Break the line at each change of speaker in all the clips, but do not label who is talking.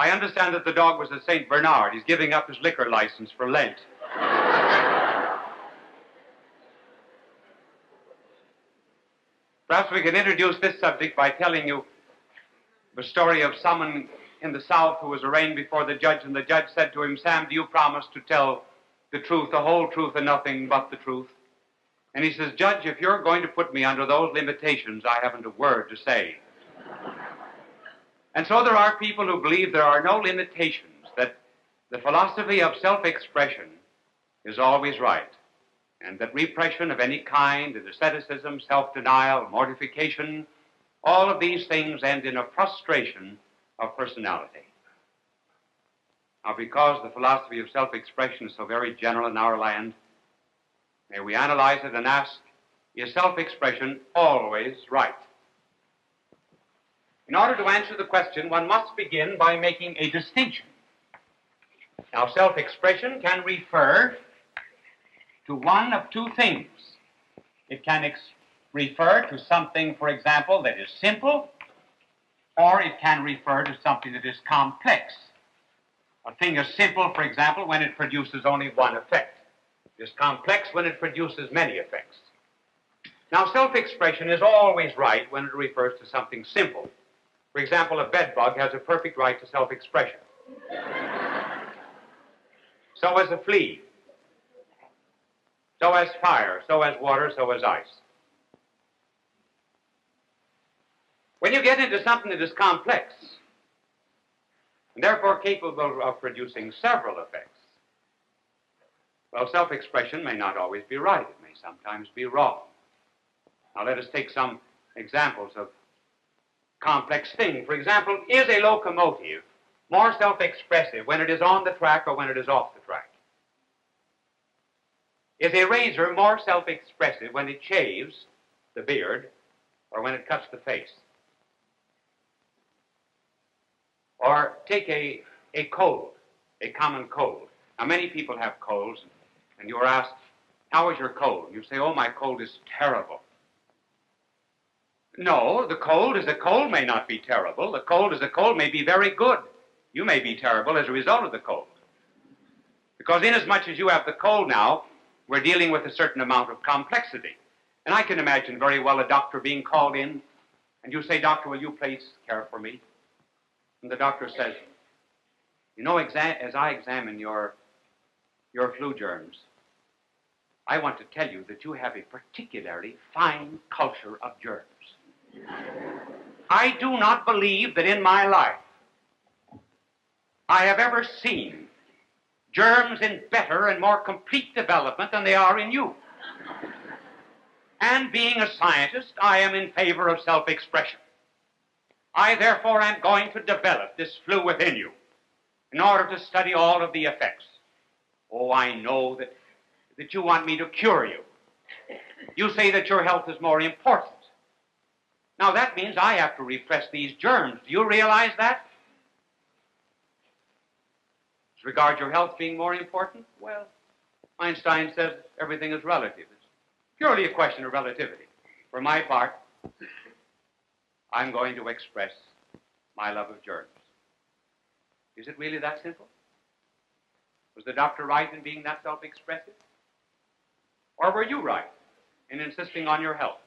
I understand that the dog was a St. Bernard. He's giving up his liquor license for Lent. Perhaps we can introduce this subject by telling you the story of someone in the South who was arraigned before the judge, and the judge said to him, "Sam, do you promise to tell the truth, the whole truth, and nothing but the truth?" And he says, "Judge, if you're going to put me under those limitations, I haven't a word to say." And so there are people who believe there are no limitations, that the philosophy of self-expression is always right, and that repression of any kind, and asceticism, self-denial, mortification, all of these things end in a frustration of personality. Now, because the philosophy of self-expression is so very general in our land, may we analyze it and ask, is self-expression always right? In order to answer the question, one must begin by making a distinction. Now, self-expression can refer to one of two things. It can refer to something, for example, that is simple, or it can refer to something that is complex. A thing is simple, for example, when it produces only one effect. It is complex when it produces many effects. Now, self-expression is always right when it refers to something simple. For example, a bedbug has a perfect right to self-expression. So has a flea. So has fire, so has water, so has ice. When you get into something that is complex, and therefore capable of producing several effects, well, self-expression may not always be right. It may sometimes be wrong. Now, let us take some examples of complex things. For example, is a locomotive more self-expressive when it is on the track or when it is off the track? Is a razor more self-expressive when it shaves the beard or when it cuts the face? Or take a cold, a common cold. Now, many people have colds, and you are asked, "How is your cold?" You say, "Oh, my cold is terrible." No, the cold as a cold may not be terrible. The cold as a cold may be very good. You may be terrible as a result of the cold. Because inasmuch as you have the cold now, we're dealing with a certain amount of complexity. And I can imagine very well a doctor being called in, and you say, "Doctor, will you please care for me?" And the doctor says, "You know, as I examine your flu germs, I want to tell you that you have a particularly fine culture of germs. I do not believe that in my life I have ever seen germs in better and more complete development than they are in you. And being a scientist, I am in favor of self-expression. I therefore am going to develop this flu within you in order to study all of the effects. Oh, I know that you want me to cure you. You say that your health is more important. Now that means I have to repress these germs. Do you realize that? As regards your health being more important, well, Einstein says everything is relative. It's purely a question of relativity. For my part, I'm going to express my love of germs. Is it really that simple? Was the doctor right in being that self-expressive? Or were you right in insisting on your health?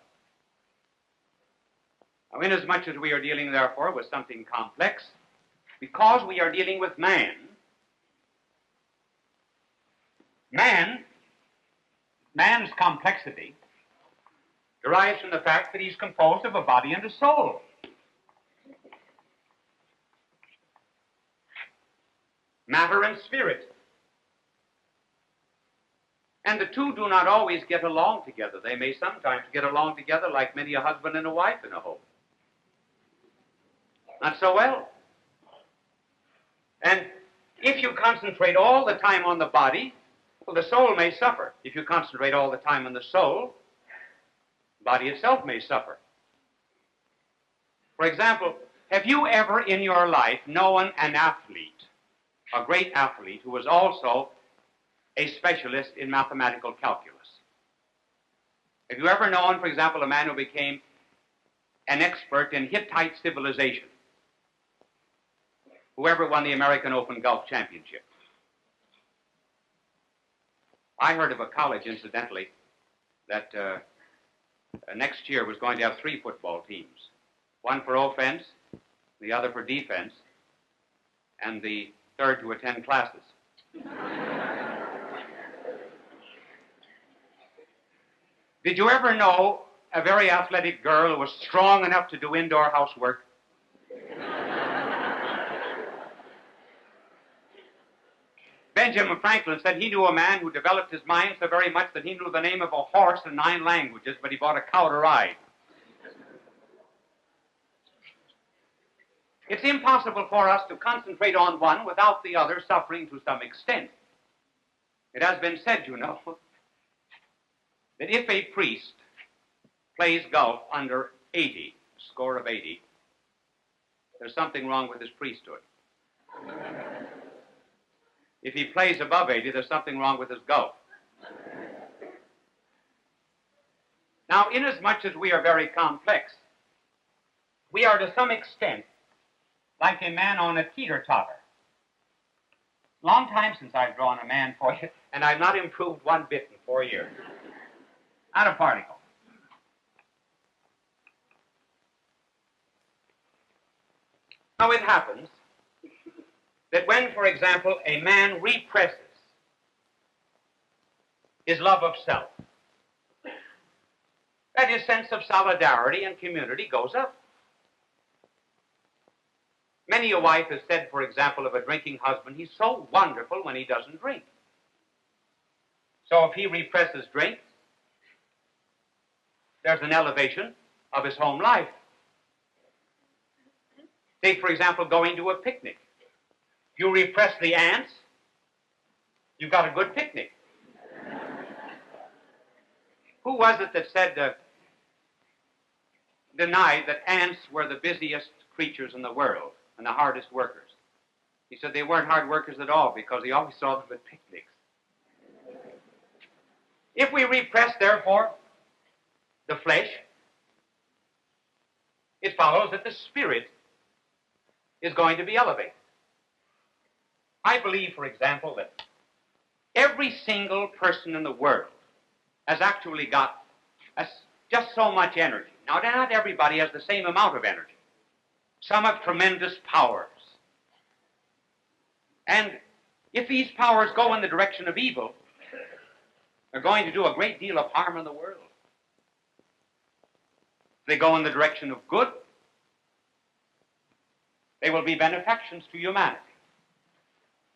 Now, inasmuch as we are dealing, therefore, with something complex, because we are dealing with man's complexity derives from the fact that he's composed of a body and a soul. Matter and spirit. And the two do not always get along together. They may sometimes get along together like many a husband and a wife in a home. Not so well. And if you concentrate all the time on the body, well, the soul may suffer. If you concentrate all the time on the soul, the body itself may suffer. For example, have you ever in your life known an athlete, a great athlete, who was also a specialist in mathematical calculus? Have you ever known, for example, a man who became an expert in Hittite civilization? whoever won the American Open Golf Championship. I heard of a college, incidentally, that next year was going to have 3 football teams. One for offense, the other for defense, and the third to attend classes. Did you ever know a very athletic girl who was strong enough to do indoor housework? Benjamin Franklin said he knew a man who developed his mind so very much that he knew the name of a horse in 9 languages, but he bought a cow to ride. It's impossible for us to concentrate on one without the other suffering to some extent. It has been said, you know, that if a priest plays golf under 80, a score of 80, there's something wrong with his priesthood. If he plays above 80, there's something wrong with his golf. Now, inasmuch as we are very complex, we are to some extent like a man on a teeter-totter. Long time since I've drawn a man for you, and I've not improved one bit in 4 years. Not a particle. Now, it happens that when, for example, a man represses his love of self, that his sense of solidarity and community goes up. Many a wife has said, for example, of a drinking husband, he's so wonderful when he doesn't drink. So if he represses drink, there's an elevation of his home life. Take, for example, going to a picnic. If you repress the ants, you've got a good picnic. Who was it that said, denied that ants were the busiest creatures in the world and the hardest workers? He said they weren't hard workers at all because he always saw them at picnics. If we repress, therefore, the flesh, it follows that the spirit is going to be elevated. I believe, for example, that every single person in the world has actually got just so much energy. Now, not everybody has the same amount of energy. Some have tremendous powers. And if these powers go in the direction of evil, they're going to do a great deal of harm in the world. If they go in the direction of good, they will be benefactions to humanity.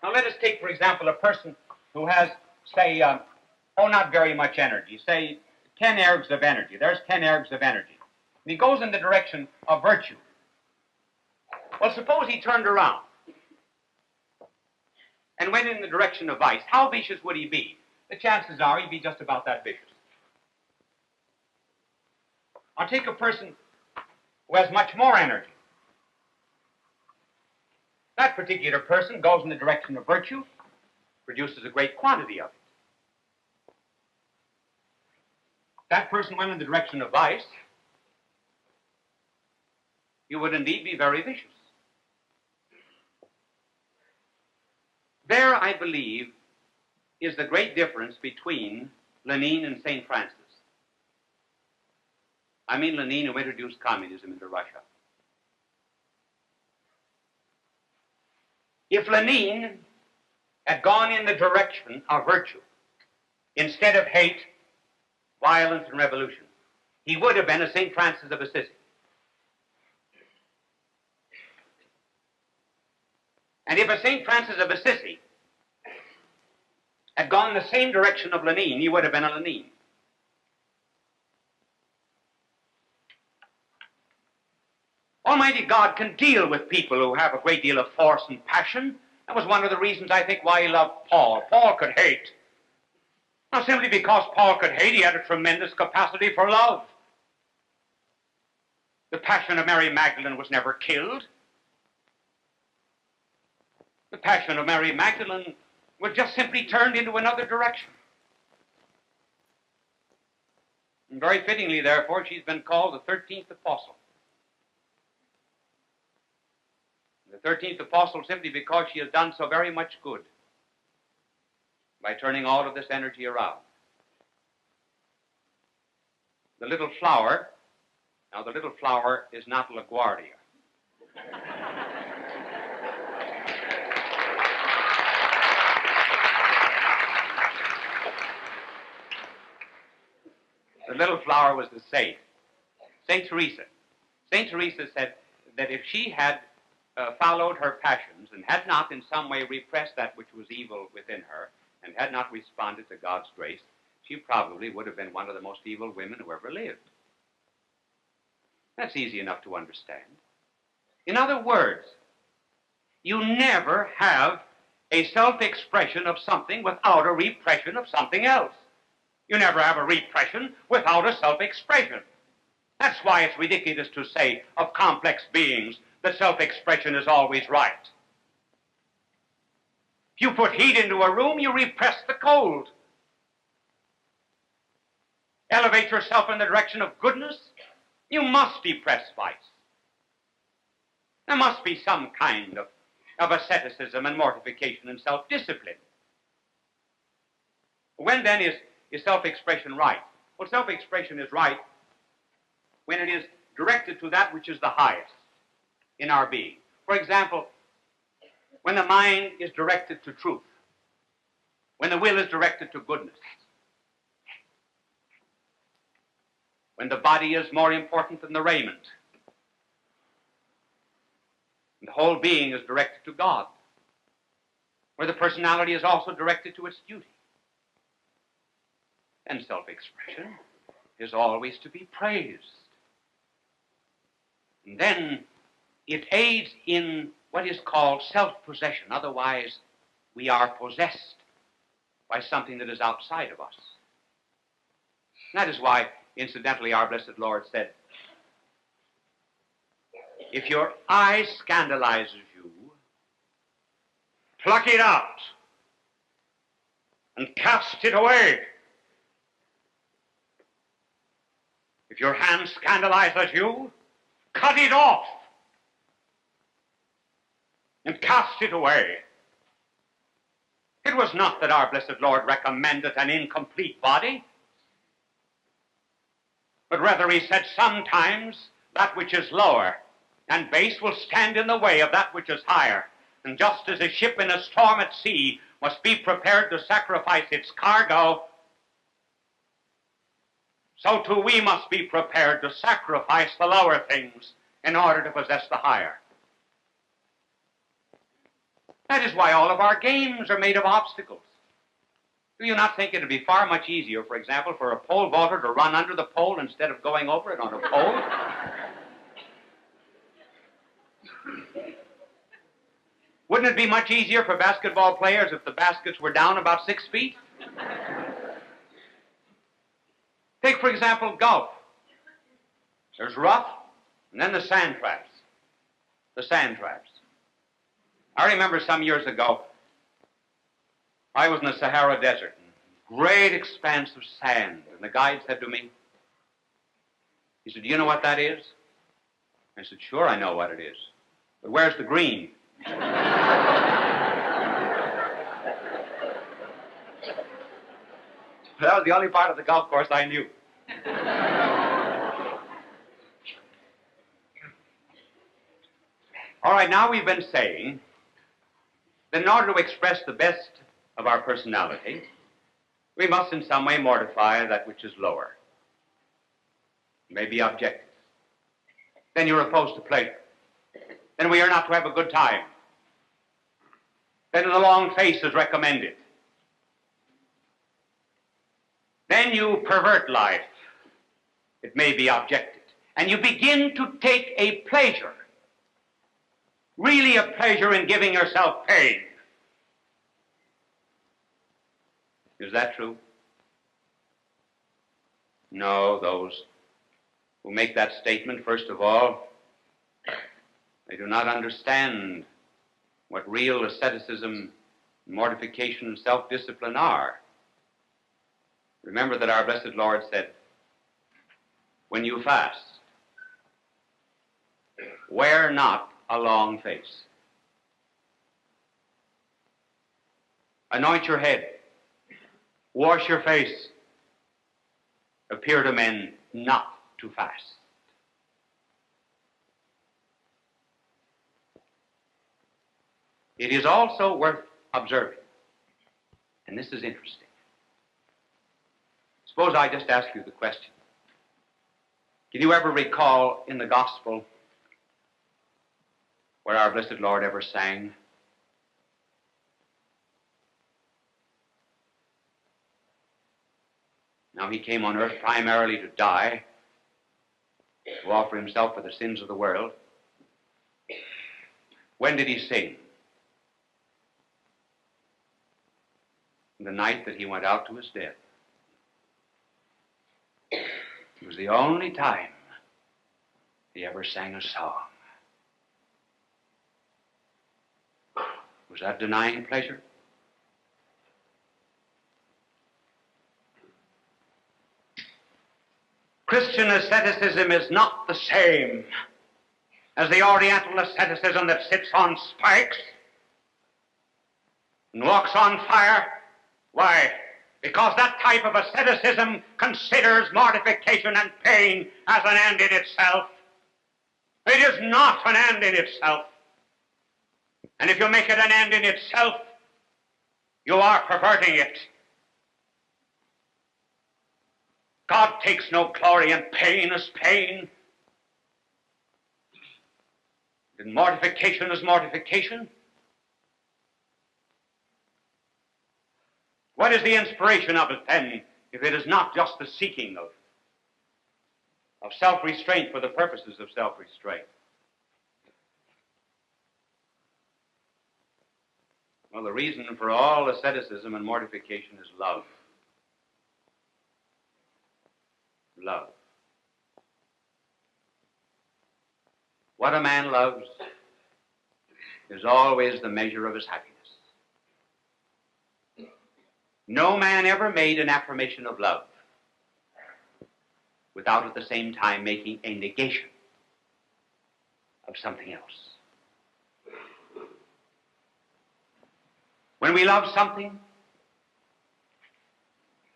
Now, let us take, for example, a person who has, say, not very much energy, say 10 ergs of energy. There's 10 ergs of energy. And he goes in the direction of virtue. Well, suppose he turned around and went in the direction of vice. How vicious would he be? The chances are he'd be just about that vicious. I'll take a person who has much more energy. That particular person goes in the direction of virtue, produces a great quantity of it. That person went in the direction of vice, he would indeed be very vicious. There, I believe, is the great difference between Lenin and St. Francis. I mean Lenin, who introduced communism into Russia. If Lenin had gone in the direction of virtue, instead of hate, violence, and revolution, he would have been a St. Francis of Assisi. And if a St. Francis of Assisi had gone the same direction of Lenin, he would have been a Lenin. Almighty God can deal with people who have a great deal of force and passion. That was one of the reasons, I think, why he loved Paul. Paul could hate. Not simply because Paul could hate, he had a tremendous capacity for love. The passion of Mary Magdalene was never killed. The passion of Mary Magdalene was just simply turned into another direction. And very fittingly, therefore, she's been called the 13th apostle. The 13th apostle simply because she has done so very much good by turning all of this energy around. The little flower, now the little flower is not LaGuardia. The little flower was the saint, St. Teresa. St. Teresa said that if she had followed her passions and had not in some way repressed that which was evil within her and had not responded to God's grace, she probably would have been one of the most evil women who ever lived. That's easy enough to understand. In other words, you never have a self-expression of something without a repression of something else. You never have a repression without a self-expression. That's why it's ridiculous to say of complex beings that self-expression is always right. If you put heat into a room, you repress the cold. Elevate yourself in the direction of goodness, you must depress vice. There must be some kind of asceticism and mortification and self-discipline. When then is self-expression right? Well, self-expression is right when it is directed to that which is the highest in our being. For example, when the mind is directed to truth, when the will is directed to goodness, when the body is more important than the raiment, and the whole being is directed to God, where the personality is also directed to its duty. And self-expression is always to be praised. And then it aids in what is called self-possession. Otherwise, we are possessed by something that is outside of us. And that is why, incidentally, our blessed Lord said, if your eye scandalizes you, pluck it out and cast it away. If your hand scandalizes you, cut it off and cast it away. It was not that our blessed Lord recommended an incomplete body, but rather he said sometimes that which is lower and base will stand in the way of that which is higher. And just as a ship in a storm at sea must be prepared to sacrifice its cargo, so too we must be prepared to sacrifice the lower things in order to possess the higher. That is why all of our games are made of obstacles. Do you not think it would be far much easier, for example, for a pole vaulter to run under the pole instead of going over it on a pole? Wouldn't it be much easier for basketball players if the baskets were down about 6 feet? Take, for example, golf. There's rough, and then the sand traps. The sand traps. I remember some years ago, I was in the Sahara Desert, great expanse of sand, and the guide said to me, he said, do you know what that is? I said, sure, I know what it is. But where's the green? That was the only part of the golf course I knew. All right, now we've been saying that in order to express the best of our personality, we must in some way mortify that which is lower. It may be objective. Then you're opposed to pleasure. Then we are not to have a good time. Then the long face is recommended. Then you pervert life. It may be objected. And you begin to take a pleasure, really a pleasure in giving yourself pain. Is that true? No, those who make that statement, first of all, they do not understand what real asceticism, mortification, and self-discipline are. Remember that our blessed Lord said, when you fast, wear not a long face. anoint your head, wash your face, appear to men not to fast. It is also worth observing, and this is interesting. Suppose I just ask you the question. Can you ever recall in the gospel where our blessed Lord ever sang, now he came on earth primarily to die, to offer himself for the sins of the world. When did he sing? The night that he went out to his death. It was the only time he ever sang a song. Was that denying pleasure? Christian asceticism is not the same as the Oriental asceticism that sits on spikes and walks on fire. Why? Because that type of asceticism considers mortification and pain as an end in itself. It is not an end in itself. And if you make it an end in itself, you are perverting it. God takes no glory in pain as pain. And mortification as mortification. What is the inspiration of it then, if it is not just the seeking of self-restraint for the purposes of self-restraint? Well, the reason for all asceticism and mortification is love. Love. What a man loves is always the measure of his happiness. No man ever made an affirmation of love without at the same time making a negation of something else. When we love something,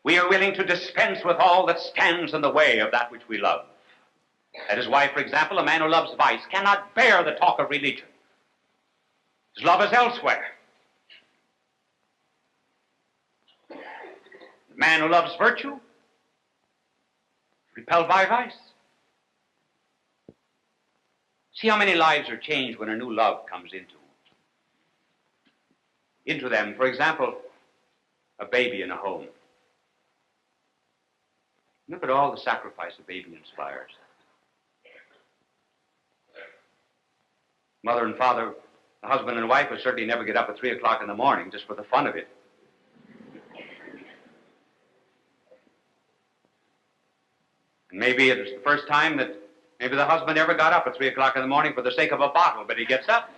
we are willing to dispense with all that stands in the way of that which we love. That is why, for example, a man who loves vice cannot bear the talk of religion. His love is elsewhere. The man who loves virtue, repelled by vice. See how many lives are changed when a new love comes into them. For example, a baby in a home. Look at all the sacrifice a baby inspires. Mother and father, the husband and wife would certainly never get up at 3 o'clock in the morning just for the fun of it. And maybe it was the first time that maybe the husband ever got up at 3 o'clock in the morning for the sake of a bottle, but he gets up.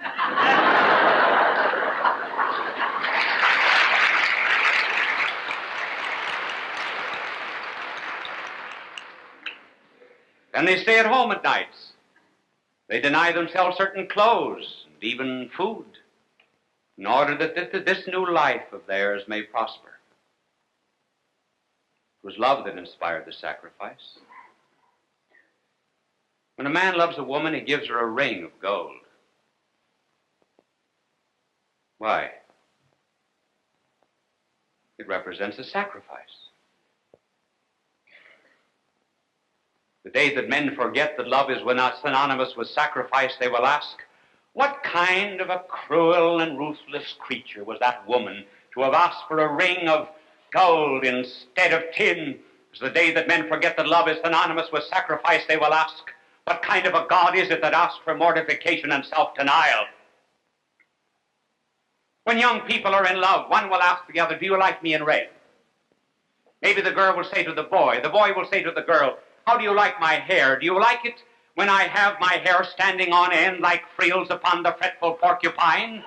Then they stay at home at nights. They deny themselves certain clothes and even food in order that this new life of theirs may prosper. It was love that inspired the sacrifice. When a man loves a woman, he gives her a ring of gold. Why? It represents a sacrifice. The day that men forget that love is not synonymous with sacrifice, they will ask, what kind of a cruel and ruthless creature was that woman to have asked for a ring of gold instead of tin? It's the day that men forget that love is synonymous with sacrifice, they will ask, what kind of a God is it that asks for mortification and self-denial? When young people are in love, one will ask the other, do you like me in red? Maybe the girl will say to the boy will say to the girl, how do you like my hair? Do you like it when I have my hair standing on end like frills upon the fretful porcupine?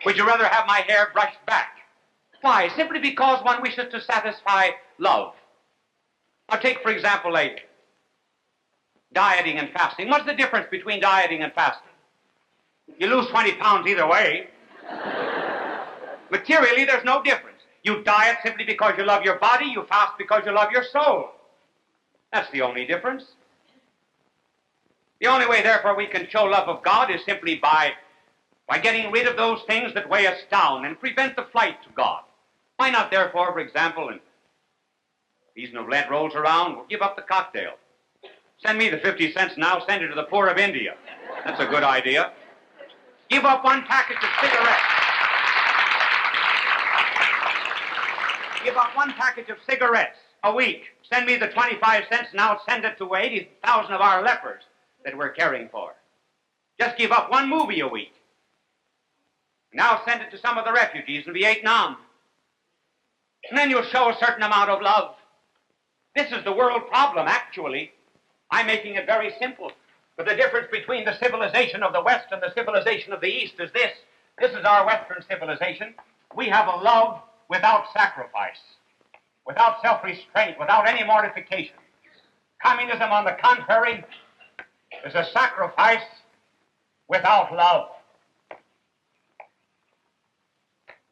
Would you rather have my hair brushed back? Why? Simply because one wishes to satisfy love. Now take, for example, like dieting and fasting. What's the difference between dieting and fasting? You lose 20 pounds either way. Materially, there's no difference. You diet simply because you love your body. You fast because you love your soul. That's the only difference. The only way, therefore, we can show love of God is simply by getting rid of those things that weigh us down and prevent the flight to God. Why not, therefore, for example, in season of Lent rolls around, we'll give up the cocktail. Send me the 50 cents now, send it to the poor of India. That's a good idea. Give up one package of cigarettes. Give up one package of cigarettes a week. Send me the 25 cents now, send it to 80,000 of our lepers that we're caring for. Just give up one movie a week. Now send it to some of the refugees in Vietnam. And then you'll show a certain amount of love. This is the world problem, actually. I'm making it very simple. But the difference between the civilization of the West and the civilization of the East is this. This is our Western civilization. We have a love without sacrifice, without self-restraint, without any mortification. Communism, on the contrary, is a sacrifice without love.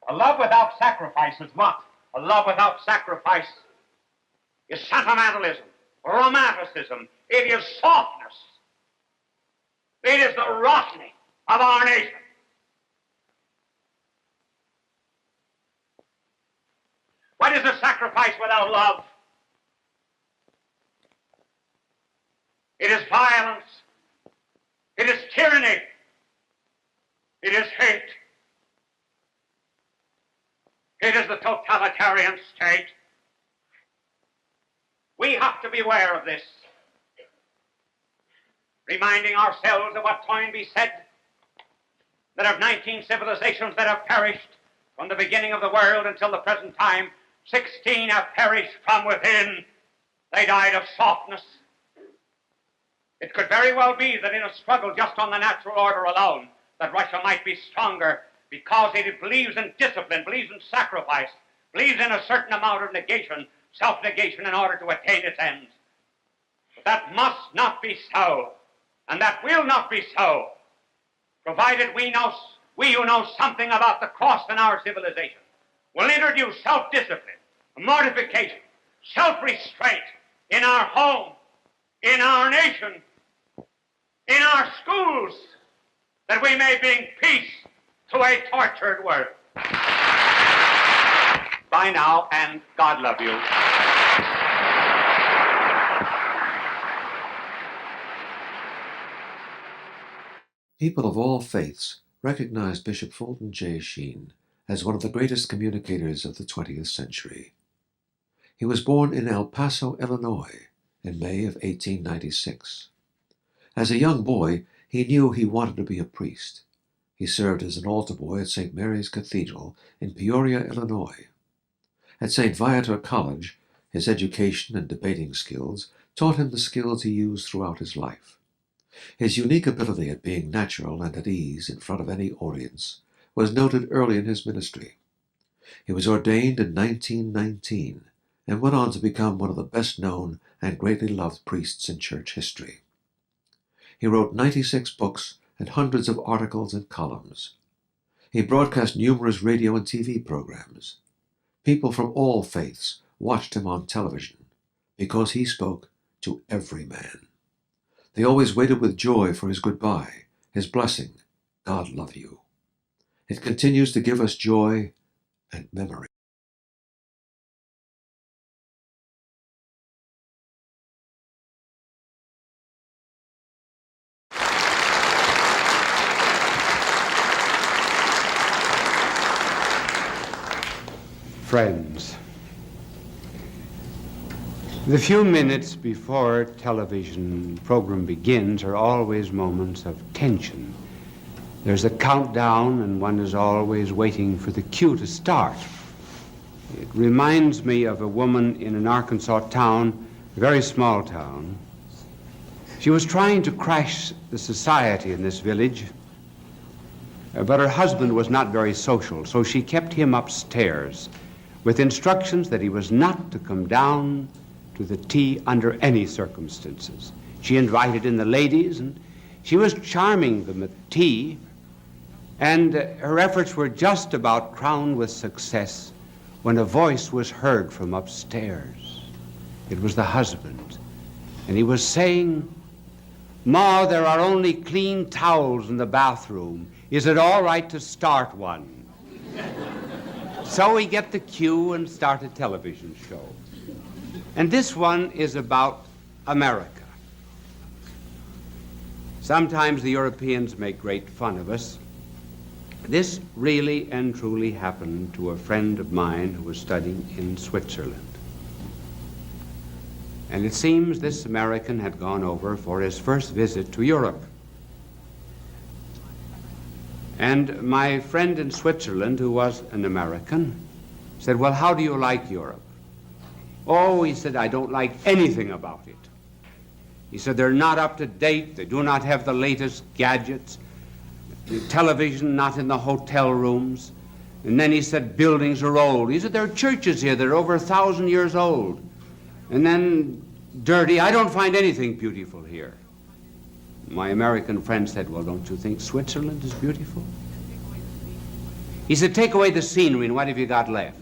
A love without sacrifice is what? A love without sacrifice is sentimentalism, romanticism. It is softness. It is the rotting of our nation. What is a sacrifice without love? It is violence. It is tyranny. It is hate. It is the totalitarian state. We have to be aware of this, reminding ourselves of what Toynbee said, that of 19 civilizations that have perished from the beginning of the world until the present time, 16 have perished from within. They died of softness. It could very well be that in a struggle just on the natural order alone, that Russia might be stronger because it believes in discipline, believes in sacrifice, believes in a certain amount of negation, self-negation in order to attain its ends. But that must not be so, and that will not be so, provided we who know something about the cross in our civilization will introduce self-discipline, mortification, self-restraint in our home, in our nation, in our schools, that we may bring peace to a tortured world. Bye now, and God love you.
People of all faiths recognize Bishop Fulton.j.sheen as one of the greatest communicators of the 20th century. He was born in El Paso, Illinois, in May of 1896. As a young boy, he knew he wanted to be a priest. He served as an altar boy at St. Mary's Cathedral in Peoria, Illinois. At St. Viator College, his education and debating skills taught him the skills he used throughout his life. His unique ability at being natural and at ease in front of any audience was noted early in his ministry. He was ordained in 1919 and went on to become one of the best-known and greatly loved priests in church history. He wrote 96 books and hundreds of articles and columns. He broadcast numerous radio and TV programs. People from all faiths watched him on television because he spoke to every man. They always waited with joy for his goodbye, his blessing, God love you. It continues to give us joy and memory.
Friends, the few minutes before television program begins are always moments of tension. There's a countdown and one is always waiting for the cue to start. It reminds me of a woman in an Arkansas town, a very small town. She was trying to crash the society in this village, but her husband was not very social, so she kept him upstairs with instructions that he was not to come down to the tea under any circumstances. She invited in the ladies, and she was charming them at tea, And her efforts were just about crowned with success when a voice was heard from upstairs. It was the husband, and he was saying, "Ma, there are only clean towels in the bathroom. Is it all right to start one?" So we get the cue and start a television show. And this one is about America. Sometimes the Europeans make great fun of us. This really and truly happened to a friend of mine who was studying in Switzerland. And it seems this American had gone over for his first visit to Europe. And my friend in Switzerland, who was an American, said, "Well, how do you like Europe?" "Oh," he said, "I don't like anything about it." He said, "They're not up to date. They do not have the latest gadgets. The television not in the hotel rooms." And then he said, "Buildings are old." He said, "There are churches here that are over 1,000 years old." And then dirty. "I don't find anything beautiful here." My American friend said, "Well, don't you think Switzerland is beautiful?" He said, "Take away the scenery and what have you got left?"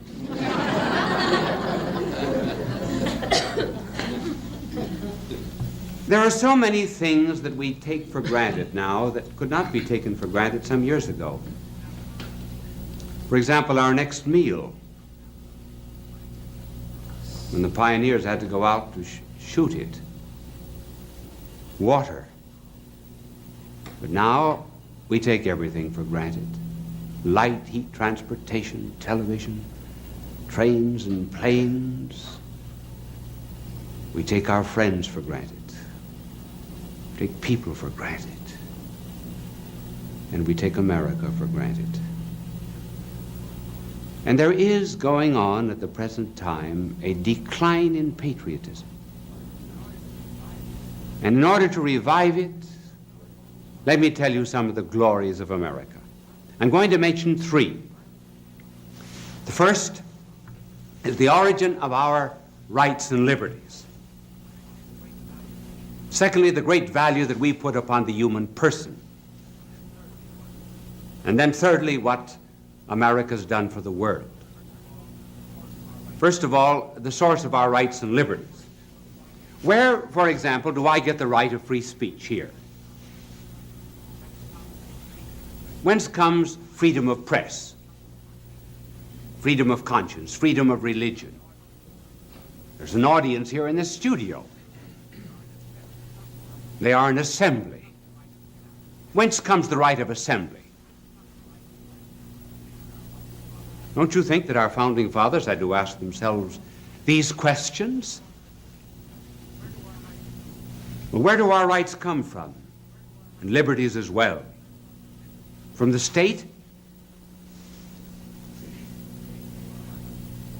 There are so many things that we take for granted now that could not be taken for granted some years ago. For example, our next meal. When the pioneers had to go out to shoot it. Water. But now we take everything for granted. Light, heat, transportation, television, trains and planes. We take our friends for granted. Take people for granted. And we take America for granted. And there is going on at the present time a decline in patriotism. And in order to revive it, let me tell you some of the glories of America. I'm going to mention three. The first is the origin of our rights and liberties. Secondly, the great value that we put upon the human person. And then thirdly, what America's done for the world. First of all, the source of our rights and liberties. Where, for example, do I get the right of free speech here? Whence comes freedom of press, freedom of conscience, freedom of religion? There's an audience here in this studio. They are an assembly. Whence comes the right of assembly? Don't you think that our founding fathers had to ask themselves these questions? Well, where do our rights come from? And liberties as well. From the state?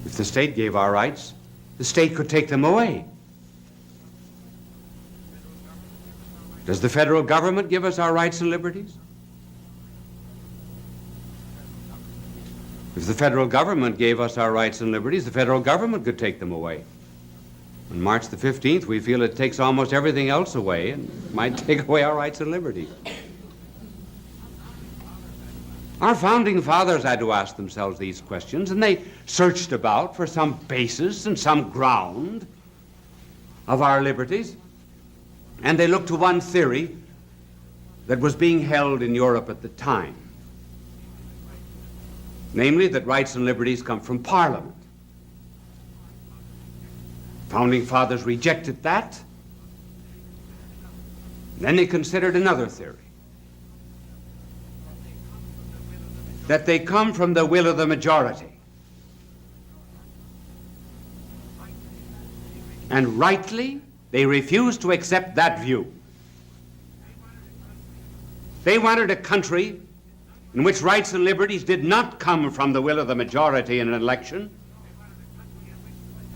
If the state gave our rights, the state could take them away. Does the federal government give us our rights and liberties? If the federal government gave us our rights and liberties, the federal government could take them away. On March the 15th, we feel it takes almost everything else away and might take away our rights and liberties. Our founding fathers had to ask themselves these questions, and they searched about for some basis and some ground of our liberties. And they looked to one theory that was being held in Europe at the time. Namely, that rights and liberties come from Parliament. Founding fathers rejected that. Then they considered another theory. That they come from the will of the majority. And rightly, they refused to accept that view. They wanted a country in which rights and liberties did not come from the will of the majority in an election.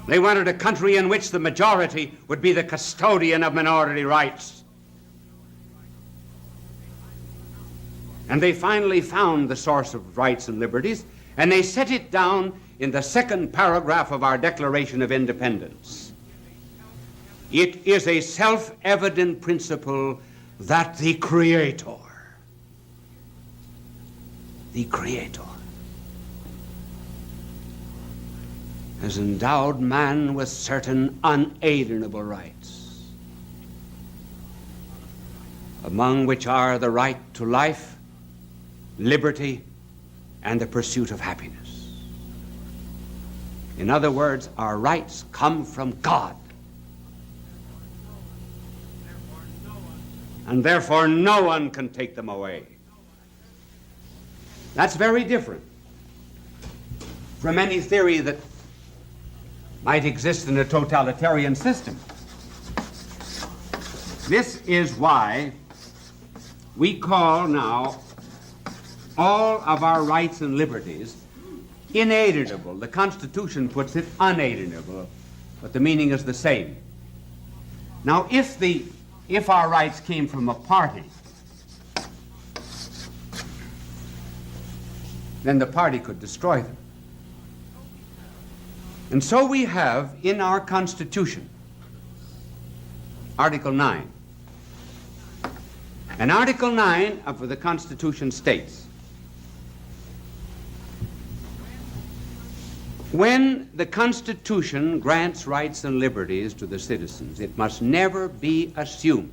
They wanted a country in which the majority would be the custodian of minority rights. And they finally found the source of rights and liberties, and they set it down in the second paragraph of our Declaration of Independence. It is a self-evident principle that the Creator the Creator, has endowed man with certain unalienable rights, among which are the right to life, liberty, and the pursuit of happiness. In other words, our rights come from God. And therefore no one can take them away. That's very different from any theory that might exist in a totalitarian system. This is why we call now all of our rights and liberties inalienable. The Constitution puts it unalienable, but the meaning is the same. Now, if our rights came from a party, then the party could destroy them. And so we have in our Constitution, Article 9. And Article 9 of the Constitution states, when the Constitution grants rights and liberties to the citizens, it must never be assumed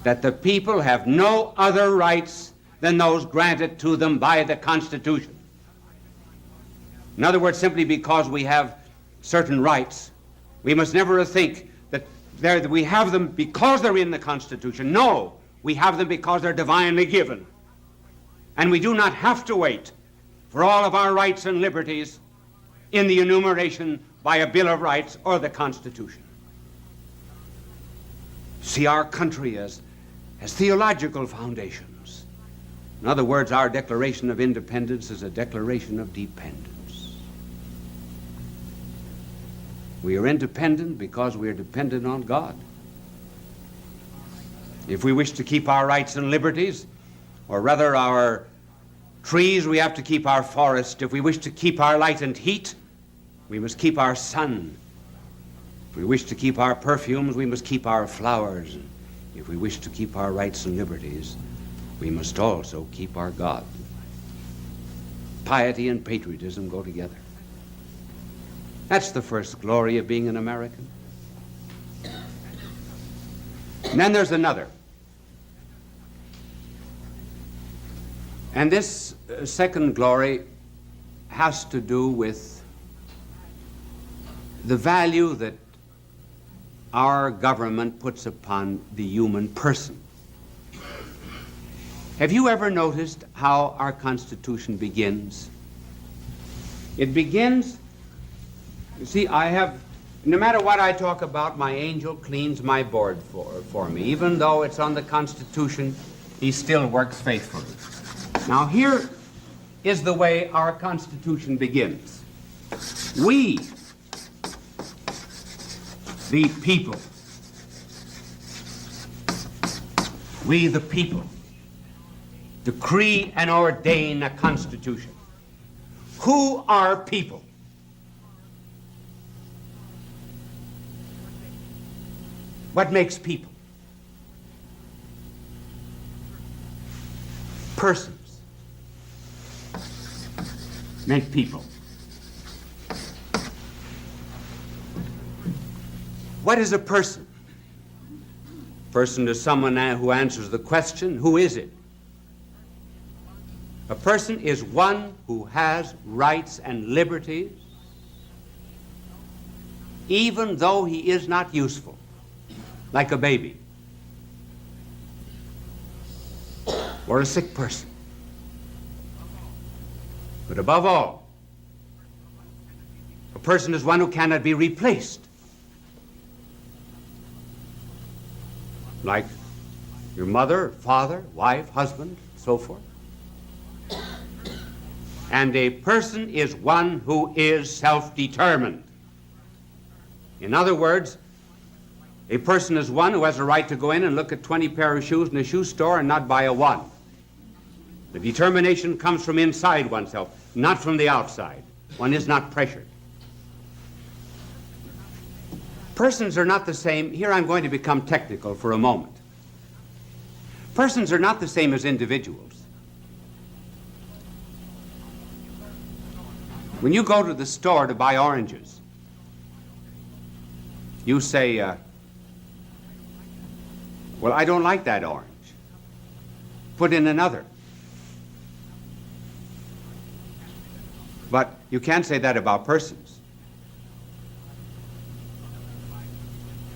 that the people have no other rights than those granted to them by the Constitution. In other words, simply because we have certain rights, we must never think that we have them because they're in the Constitution. No, we have them because they're divinely given. And we do not have to wait for all of our rights and liberties in the enumeration by a Bill of Rights or the Constitution. See our country as theological foundations. In other words, our Declaration of Independence is a declaration of dependence. We are independent because we are dependent on God. If we wish to keep our rights and liberties, or rather our trees, we have to keep our forest. If we wish to keep our light and heat, we must keep our sun. If we wish to keep our perfumes, we must keep our flowers. If we wish to keep our rights and liberties, we must also keep our God. Piety and patriotism go together. That's the first glory of being an American. And then there's another. And this second glory has to do with the value that our government puts upon the human person. Have you ever noticed how our Constitution begins? It begins, you see, no matter what I talk about, my angel cleans my board for me. Even though it's on the Constitution, he still works faithfully. Now here is the way our Constitution begins. We, the people, decree and ordain a Constitution. Who are people? What makes people? Persons make people. What is a person? Person is someone who answers the question, who is it? A person is one who has rights and liberties, even though he is not useful, like a baby or a sick person. But above all, a person is one who cannot be replaced, like your mother, father, wife, husband, so forth. And a person is one who is self-determined. In other words, a person is one who has a right to go in and look at 20 pair of shoes in a shoe store and not buy a one. The determination comes from inside oneself, not from the outside. One is not pressured. Persons are not the same. Here I'm going to become technical for a moment. Persons are not the same as individuals. When you go to the store to buy oranges, you say, well, I don't like that orange. Put in another. But you can't say that about persons.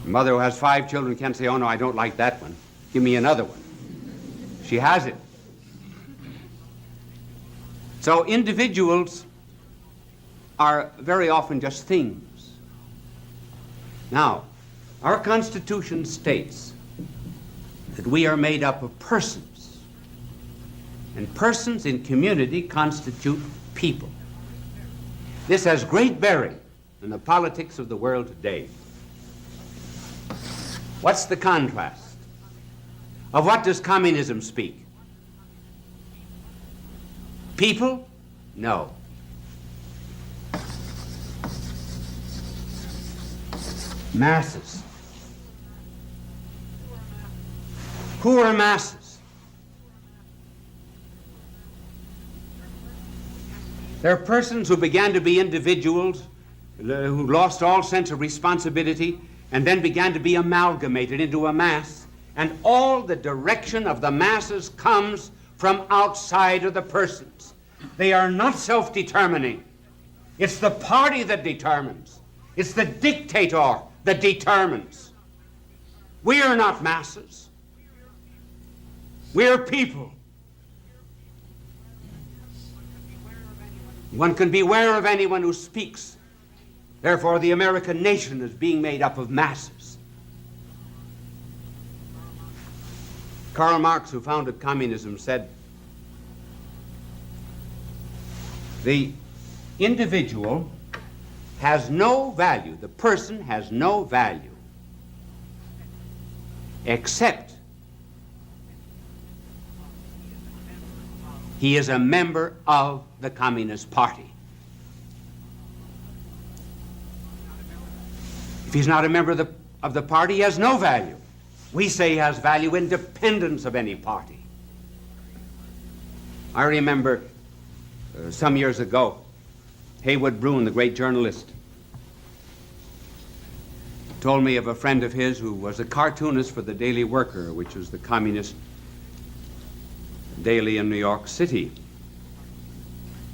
A mother who has 5 children can't say, oh no, I don't like that one. Give me another one. She has it. So individuals are very often just things. Now, our Constitution states that we are made up of persons, and persons in community constitute people. This has great bearing in the politics of the world today. What's the contrast? Of what does communism speak? People? No. Masses. Who are masses? They're persons who began to be individuals, who lost all sense of responsibility, and then began to be amalgamated into a mass, and all the direction of the masses comes from outside of the persons. They are not self-determining. It's the party that determines. It's the dictator that determines. We are not masses. We are people. One can beware of anyone who speaks. Therefore, the American nation is being made up of masses. Karl Marx, who founded communism, said, the individual has no value, the person has no value, except he is a member of the Communist Party. If he's not a member of the party, he has no value. We say he has value independent of any party. I remember some years ago, Haywood Broun, the great journalist, told me of a friend of his who was a cartoonist for the Daily Worker, which was the communist daily in New York City.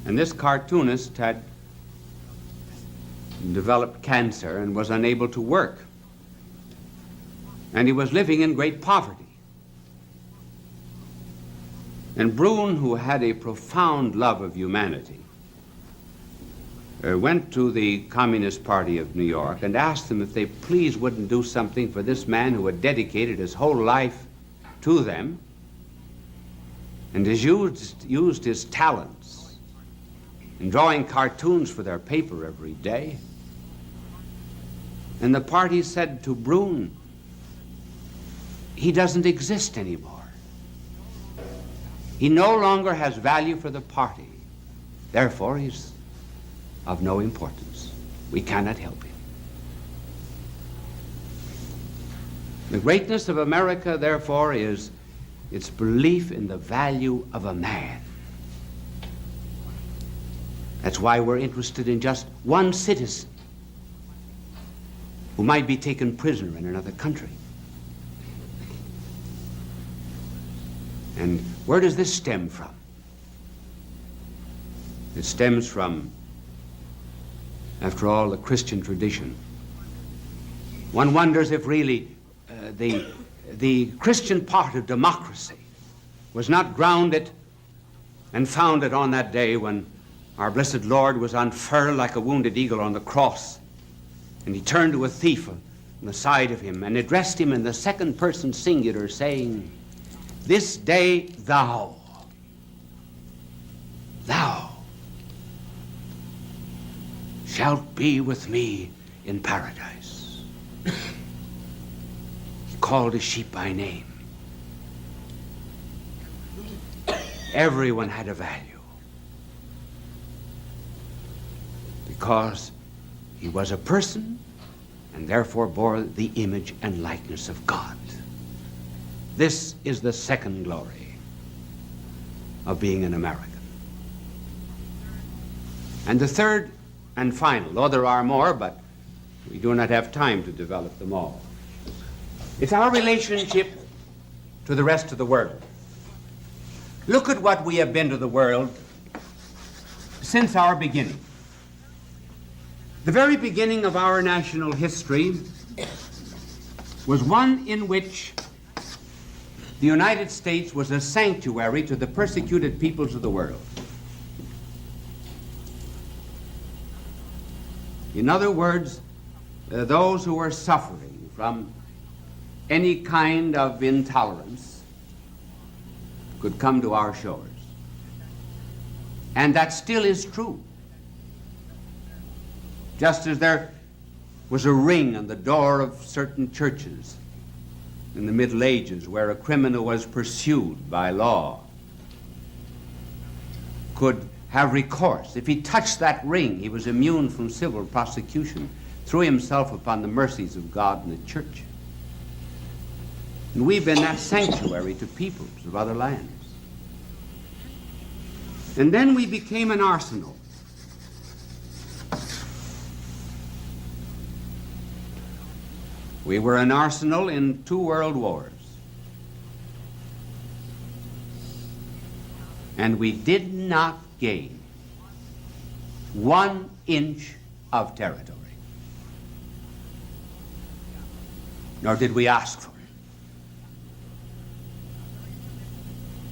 And this cartoonist had developed cancer and was unable to work. And he was living in great poverty. And Broun, who had a profound love of humanity, went to the Communist Party of New York and asked them if they please wouldn't do something for this man who had dedicated his whole life to them and has used his talents in drawing cartoons for their paper every day. And the party said to Broun, he doesn't exist anymore. He no longer has value for the party. Therefore, he's of no importance. We cannot help him. The greatness of America, therefore, is its belief in the value of a man. That's why we're interested in just one citizen who might be taken prisoner in another country. And where does this stem from? It stems from, after all, the Christian tradition. One wonders if really the Christian part of democracy was not grounded and founded on that day when our blessed Lord was unfurled like a wounded eagle on the cross, and he turned to a thief on the side of him and addressed him in the second person singular, saying, "This day thou shalt be with me in paradise." He called his sheep by name. Everyone had a value because he was a person and therefore bore the image and likeness of God. This is the second glory of being an American. And the third and final, though there are more, but we do not have time to develop them all, it's our relationship to the rest of the world. Look at what we have been to the world since our beginning. The very beginning of our national history was one in which the United States was a sanctuary to the persecuted peoples of the world. In other words, those who were suffering from any kind of intolerance could come to our shores. And that still is true. Just as there was a ring on the door of certain churches in the Middle Ages where a criminal was pursued by law could have recourse. If he touched that ring, he was immune from civil prosecution, threw himself upon the mercies of God and the church. And we've been that sanctuary to peoples of other lands. And then we became an arsenal. We were an arsenal in 2 world wars. And we did not gain 1 inch of territory. Nor did we ask for it.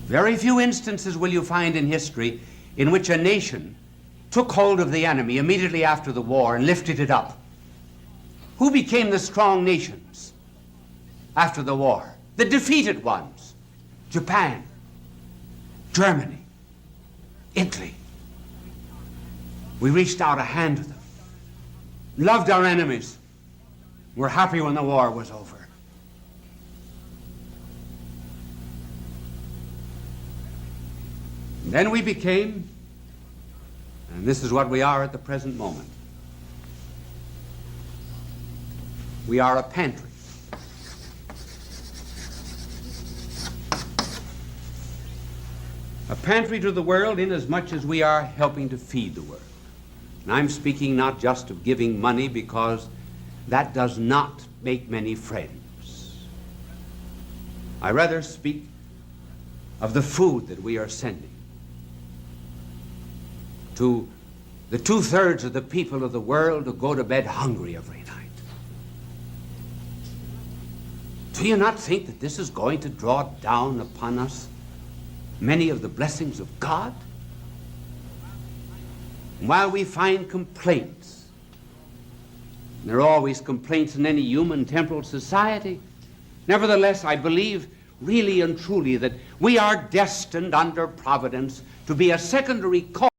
Very few instances will you find in history in which a nation took hold of the enemy immediately after the war and lifted it up. Who became the strong nations after the war? The defeated ones. Japan, Germany, Italy. We reached out a hand to them, loved our enemies, were happy when the war was over. And then we became, and this is what we are at the present moment, we are a pantry. A pantry to the world inasmuch as we are helping to feed the world. And I'm speaking not just of giving money, because that does not make many friends. I rather speak of the food that we are sending to the 2/3 of the people of the world who go to bed hungry every night. Do you not think that this is going to draw down upon us many of the blessings of God? And while we find complaints, and there are always complaints in any human temporal society, nevertheless, I believe really and truly that we are destined under providence to be a secondary cause